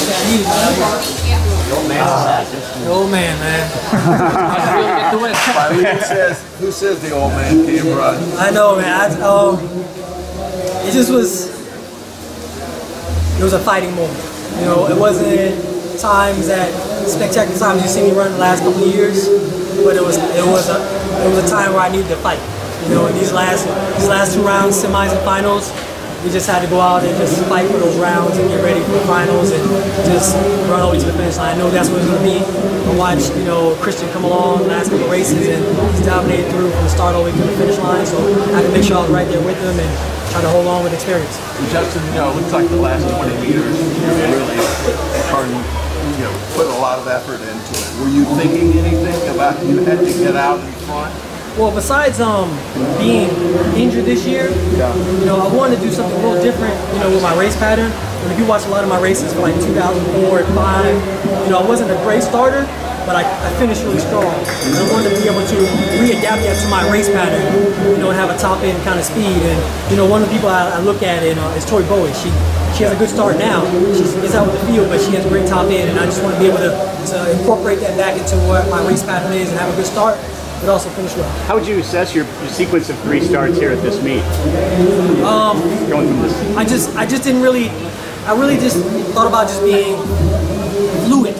The old man, man. Who says the old man came right? I know, man. It just was. It was a fighting moment. You know, it wasn't times that spectacular times you see me run the last couple of years, but it was a time where I needed to fight. You know, in these last 2 rounds, semis and finals, we just had to go out and just fight for those rounds and get ready for the finals and just run all the way to the finish line. I know that's what it's going to be. I watched, you know, Christian come along the last couple of races and he's dominated through from the start all the way to the finish line. So I had to make sure I was right there with him and try to hold on with experience. Justin, you know, it looks like the last 20 meters you really put a lot of effort into it. Were you thinking anything about you had to get out in front? Well, besides being injured this year, you know, I wanted to do something a little different, you know, with my race pattern. And if you watch a lot of my races from like 2004 and 5, you know, I wasn't a great starter, but I finished really strong. And I wanted to be able to readapt that to my race pattern, you know, and have a top end kind of speed. And, you know, one of the people I look at is Tori Bowie. She has a good start now. She gets out with the field, but she has a great top end. And I just want to be able to incorporate that back into what my race pattern is and have a good start, but also finish well. How would you assess your sequence of 3 starts here at this meet? Going from this. I really just thought about just being fluid.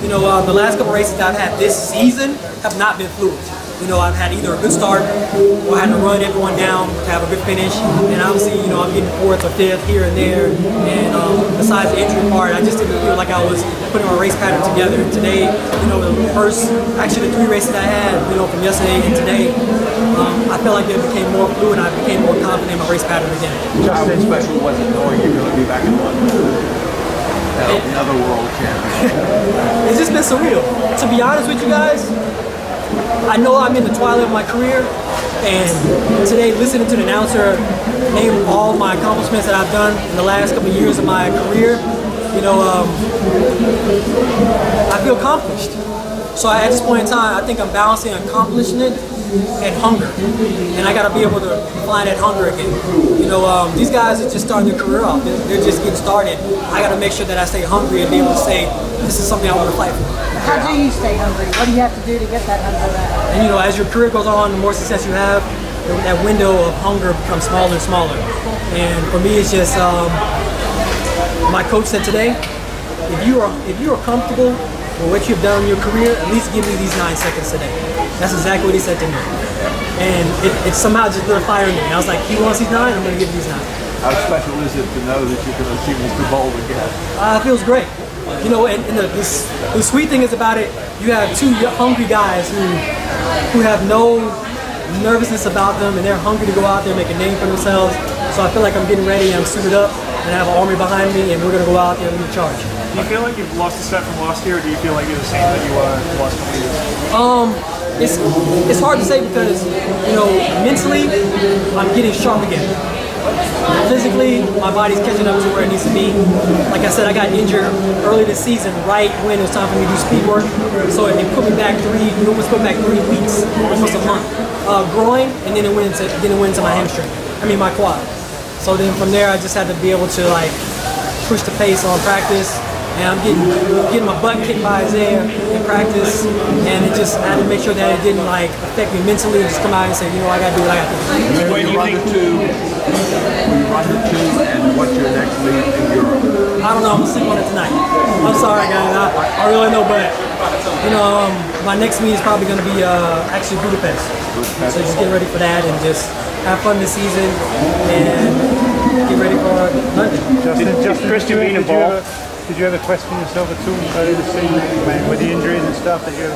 You know, the last couple races that I've had this season have not been fluid. You know, I've had either a good start or I had to run everyone down to have a good finish. And obviously, you know, I'm getting 4th or 5th here and there. And besides the injury part, I just didn't feel like I was putting my race pattern together. And today, you know, the 3 races I had, you know, from yesterday and today, I felt like it became more fluid and I became more confident in my race pattern again. How special was it knowing you're going to be back in London? Another world championship. It's just been surreal. To be honest with you guys, I know I'm in the twilight of my career, and today listening to the announcer name all my accomplishments that I've done in the last couple of years of my career, you know, I feel accomplished. So at this point in time, I think I'm balancing accomplishment and hunger, and I got to be able to find that hunger again. You know, these guys are just starting their career off. They're just getting started. I got to make sure that I stay hungry and be able to say, this is something I want to fight for. How do you stay hungry? What do you have to do to get that hunger back? And you know, as your career goes on, the more success you have, that window of hunger becomes smaller and smaller. And for me, it's just, my coach said today, if you are comfortable with what you've done in your career, at least give me these 9 seconds today. That's exactly what he said to me. And it somehow just lit a fire in me. And I was like, he wants these 9, I'm going to give him these 9. How special is it to know that you're going to see Mr. Bowl again? It feels great. You know, and the sweet thing is about it, you have 2 hungry guys who have no nervousness about them, and they're hungry to go out there and make a name for themselves. So I feel like I'm getting ready, I'm suited up, and I have an army behind me, and we're going to go out there and lead the charge. Do you feel like you've lost a step from last year, or do you feel like you're the same that you were the last couple of years? It's hard to say because, you know, mentally, I'm getting sharp again. Physically, my body's catching up to where it needs to be. Like I said, I got injured early this season, right when it was time for me to do speed work. So it put me back 3 weeks, almost a month. Groin, and then it went into my hamstring. My quad. So then from there, I just had to be able to like push the pace on practice. And I'm getting my butt kicked by Isaiah in practice, and I had to make sure that it didn't like affect me mentally. Just come out and say, you know, I got to do what I got to do. When you run the 2, and what's your next meet in Europe? I don't know. I'm gonna sleep on it tonight. I'm sorry, guys. I really know, but you know, my next meet is probably gonna be actually Budapest. So just get ready for that and just have fun this season and get ready for London. Justin, Christian being involved. Did you ever question yourself at all early this season with the injuries and stuff that you're?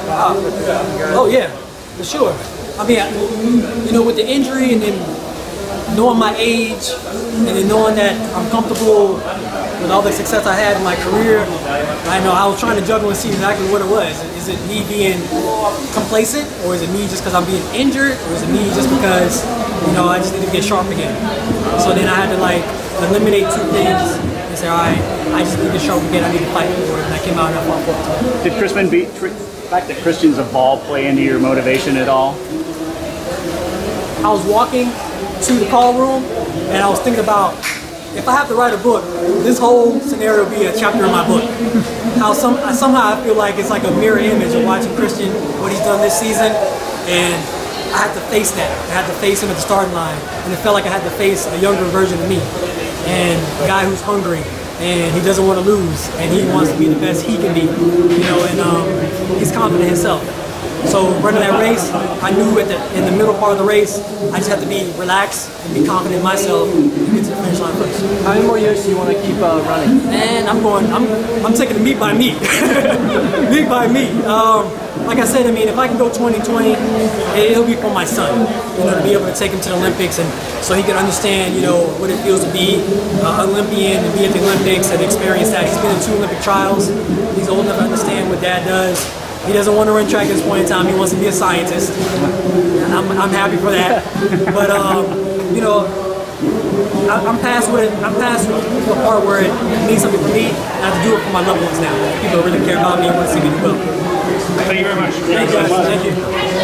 Oh yeah, for sure. You know, with the injury and then knowing my age and then knowing that I'm comfortable with all the success I had in my career, I know I was trying to juggle and see exactly what it was. Is it me being complacent, or is it me just because I'm being injured, or is it me just because, you know, I just need to get sharp again? So then I had to like eliminate 2 things. And say, all right, I just need to show again, I need to fight for it, and I came out and I fought for it. Did the fact that Christian's evolved play into your motivation at all? I was walking to the call room, and I was thinking about if I have to write a book, this whole scenario will be a chapter in my book. How somehow I feel like it's like a mirror image of watching Christian, what he's done this season, and I had to face that. I had to face him at the starting line, and it felt like I had to face a younger version of me, and a guy who's hungry, and he doesn't want to lose, and he wants to be the best he can be, you know, and he's confident in himself. So running that race, I knew in the middle part of the race, I just had to be relaxed and be confident in myself and get to the finish line first. How many more years do you want to keep running? And I'm taking the meat by meat. Meat by meat. Like I said, I mean, if I can go 2020, it'll be for my son, you know, to be able to take him to the Olympics, and so he can understand, you know, what it feels to be an Olympian and be at the Olympics and experience that. He's been in 2 Olympic trials. He's old enough to understand what Dad does. He doesn't want to run track at this point in time. He wants to be a scientist. And I'm happy for that. But, you know, I'm past the part where it means something for me, and I have to do it for my loved ones now. People really care about me and want to see me do well. Thank you very much. Thank you. Thank you.